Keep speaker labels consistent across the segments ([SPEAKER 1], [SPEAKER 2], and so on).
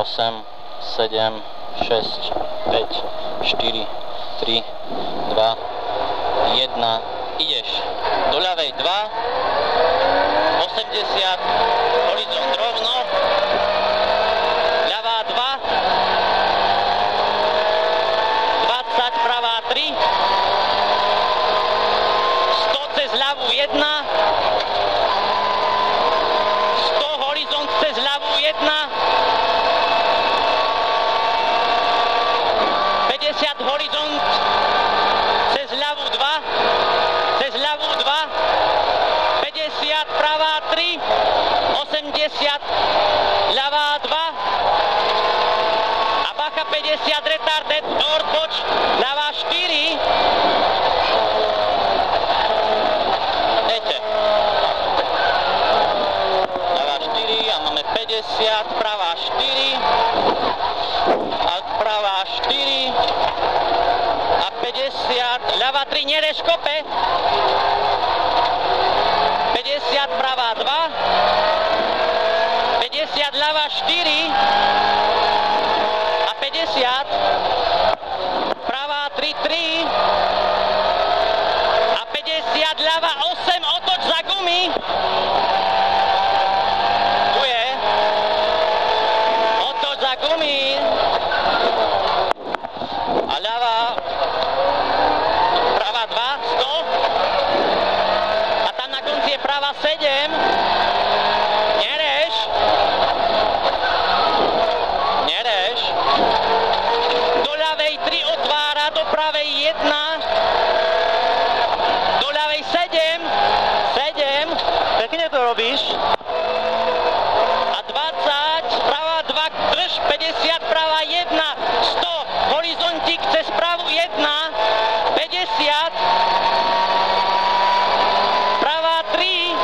[SPEAKER 1] 8, 7, 6, 5, 4, 3, 2, 1. Ideš. Do ľavej 2, 80, horizont rovno, ľavá 2, 20, pravá 3, 100 cez ľavú 1, 100 horizont cez ľavú 1, 50 horizont cez ľavú 2, cez ľavú 2, 50 pravá 3, 80 ľavá 2 a bacha 50 retarded odboč ľavá 4. Dejte. Ľavá 4 a máme 50, pravá 4 a pravá 4 a 50, ľavá 3 nereš kope, 50 pravá 2, 50 ľavá 4 a 50 pravá 3, 3 a 50 ľavá 8, otoč za gumy. Tu je. Otoč za gumy. A ľavá pravá 2, 100. A tam na konci je pravá 7. Nereš. Nereš. Do ľavej 3 otvára, do pravej 1. Do ľavej 7. 7. Pekne to robíš. A 20. Pravá 2, drž. 50, pravá 1. 100. Horizontík cez pravú 1. 50. Pravá 3.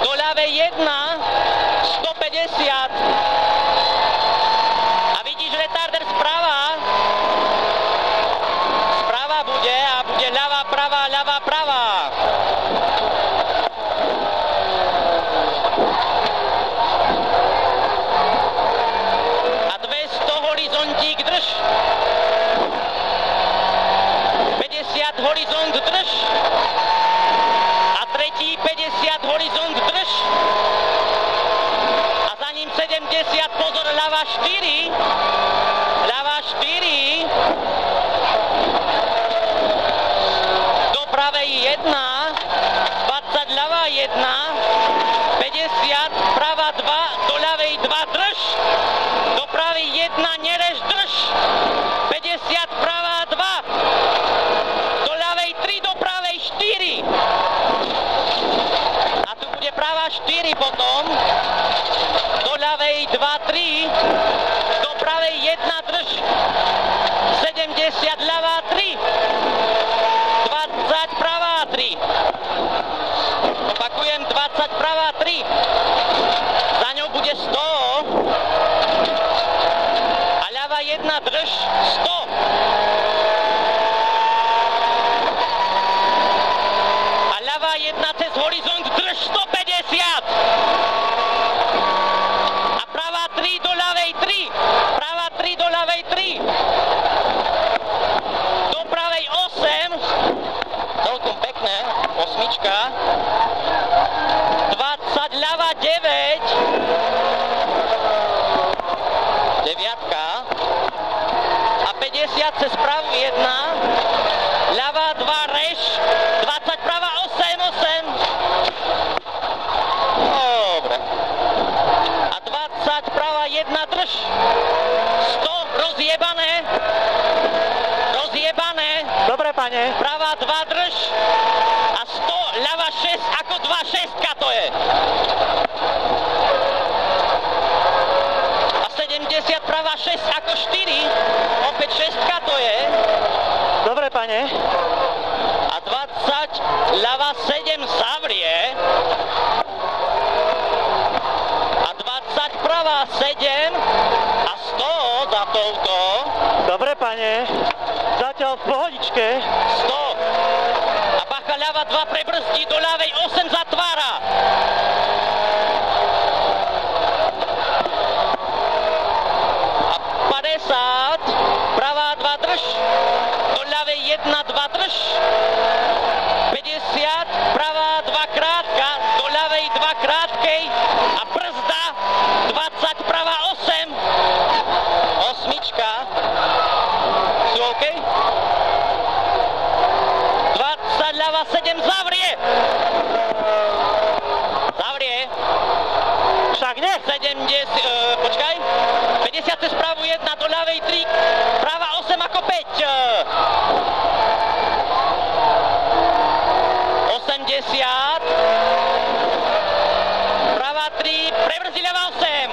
[SPEAKER 1] Do ľavej 1. 150. A vidíš retarder sprava. Sprava bude a bude ľavá, pravá, ľavá, pravá. A 200 horizontík drž. 50 horizont drž. A tretí 50 horizont drž. A za ním 70, pozor, ľavá 4. Ľavá 4. Do pravej 1. 20 ľavá 1. 50 pravá 2. Do ľavej 2 drž. Do pravej 1 nereš drž. 50 pravá 2. Do ľavej 3, do pravej 4. A tu bude pravá 4 potom. Do ľavej 2, 3. Do pravej 1 drž. 70 ľavá 3. 20 pravá 3. Opakujem, 20 pravá 3. Za ňou bude 100. A ľavá 1 drž. 100. A ľavá 1 cez horizont drž. 150. A pravá 3 do ľavej 3. Pravá 3 do ľavej 3. Do pravej 8. Celkom pekné. Osmička. 20 ľavá 9. Deviatka. A 50 cez pravú 1. Ľavá 2 reš. 20 pravá 8, 8. Dobre. A 20 pravá 1 drž. 100 rozjebané. Rozjebané. Dobre, pane. Pravá 2 drž. A 100 ľavá 6 ako 2, 6 to je. A 70 pravá 6 ako 4. Opäť 6 to je. Dobre, pane. A 20 ľavá 7 zavrie. A 20 pravá 7 a 100 za touto. Dobre, pane. Zatiaľ v pohodičke. 100. A bacha ľava 2 prebrzdí, do ľavej 8 zatvára. 1, 2 drž. 50, pravá 2 krátka, do ľavej 2 krátkej a brzda 20, pravá 8. Osmička. Sú OK? 20, ľava 7, zavrie. Zavrie.
[SPEAKER 2] Však ne?
[SPEAKER 1] 70, počkaj. 50 cez pravú 1, do ľavej 3, pravá 8 ako 5. 80, pravá 3, prebrzdí ľava 8.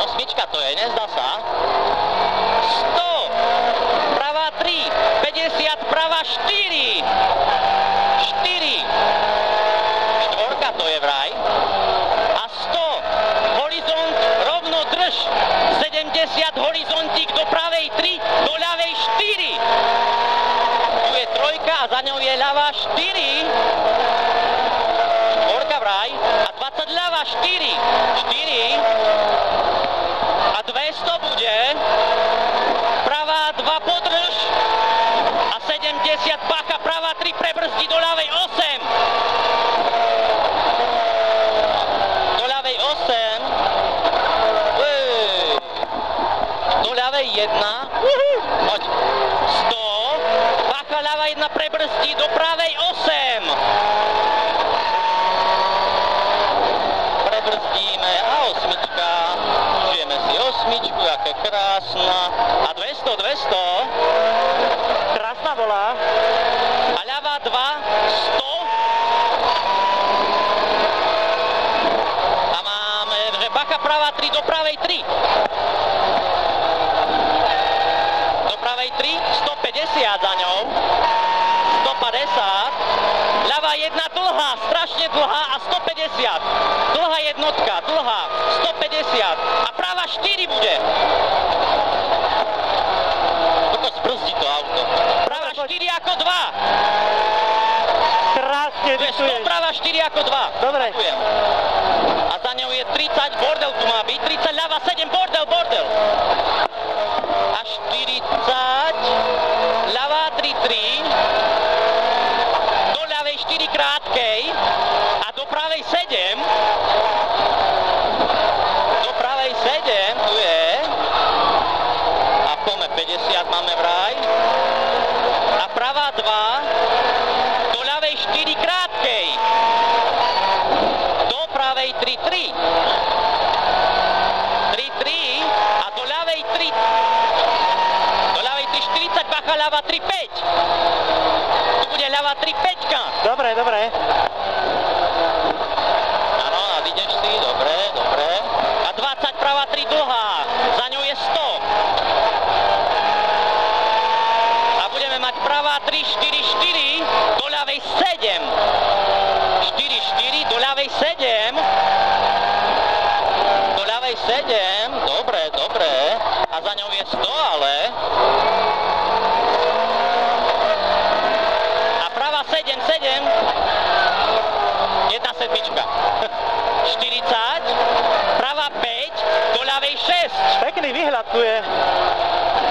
[SPEAKER 1] Osmička to je, nezdá sa. 100, pravá 3, 50, pravá 4. 4. Štvorka to je vraj. A 100, horizont rovno drž. 70, horizontík do pravej 3, do ľavej 4. Tu je trojka a za ňou je ľava 4. Štvorka vraj. A 20 ľava 4. 4. A 200 bude. Pravá 2 podrž. A 70 bacha, pravá 3 prebrzdí do ľavej 8. Do ľavej 8. Do ľavej 1. Poď. 100. Bacha, ľava 1 prebrzdí do pravej 8. Prebrzdíme a osmička. Žijeme si osmičku, aké krásna. A 200, 200.
[SPEAKER 2] Krásna bola.
[SPEAKER 1] A ľava 2, 100. A máme, že bacha, pravá 3 do pravej 3. Do pravej 3, 150 za ňou. 150. Ľava 1 dlhá, strašne dlhá a 150. Dlhá jednotka, dlhá, 150. A pravá 4 bude. Toto zbrzdí to auto. Pravá 4 ako 2.
[SPEAKER 2] Krásne
[SPEAKER 1] Tu je 100, pravá 4 ako 2.
[SPEAKER 2] Dobre.
[SPEAKER 1] Ďakujem. A za ňou je 30, bordel tu má byť. 30, ľava 7, bordel, bordel. A 40, ľava 3, 3. Do ľavej 4 krátkej. A do pravej 7. Do pravej 7, tu je. A pome 50 máme vraj. A pravá 2. Do ľavej 4 krátkej. Do pravej 3, 3. 3, 3. A do ľavej 3. Do ľavej 3, 40, bacha, ľava 3, 5. Tu bude ľava 3, 5.
[SPEAKER 2] Dobre, dobre.
[SPEAKER 1] Áno, a vidíš si, dobre, dobre. A 20, pravá 3, dlhá. Za ňou je 100. A budeme mať pravá 3, 4, 4. Do ľavej 7. 4, 4, do ľavej 7. Do ľavej 7. Dobre, dobre. A za ňou je 100, ale. A pravá 7, 7. Jedna sedmička. 40. Pravá 5. Do ľavej 6.
[SPEAKER 2] Pekný výhľad tu je.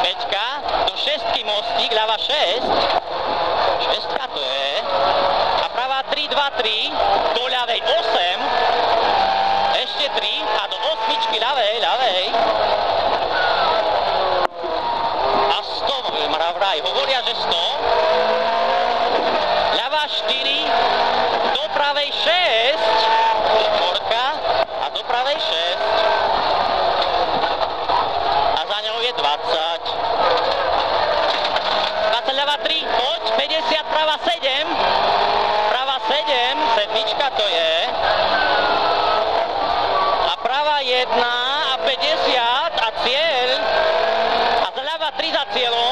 [SPEAKER 1] 5. Do 6 mostík, ľava 6. 6 to je. A pravá 3, 2, 3. Do ľavej 8. Ešte 3. A do 8 ľavej, ľavej. A 100, vraj, hovoria, že 100. Ľava 4. Do pravej 6. Štvorka. A do pravej 6. A za ňou je 20. 20 ľava 3, poď, 50, pravá 7. Pravá 7, sedmička to je. A pravá 1 a 50 a cieľ. A zľava 3 za cieľom.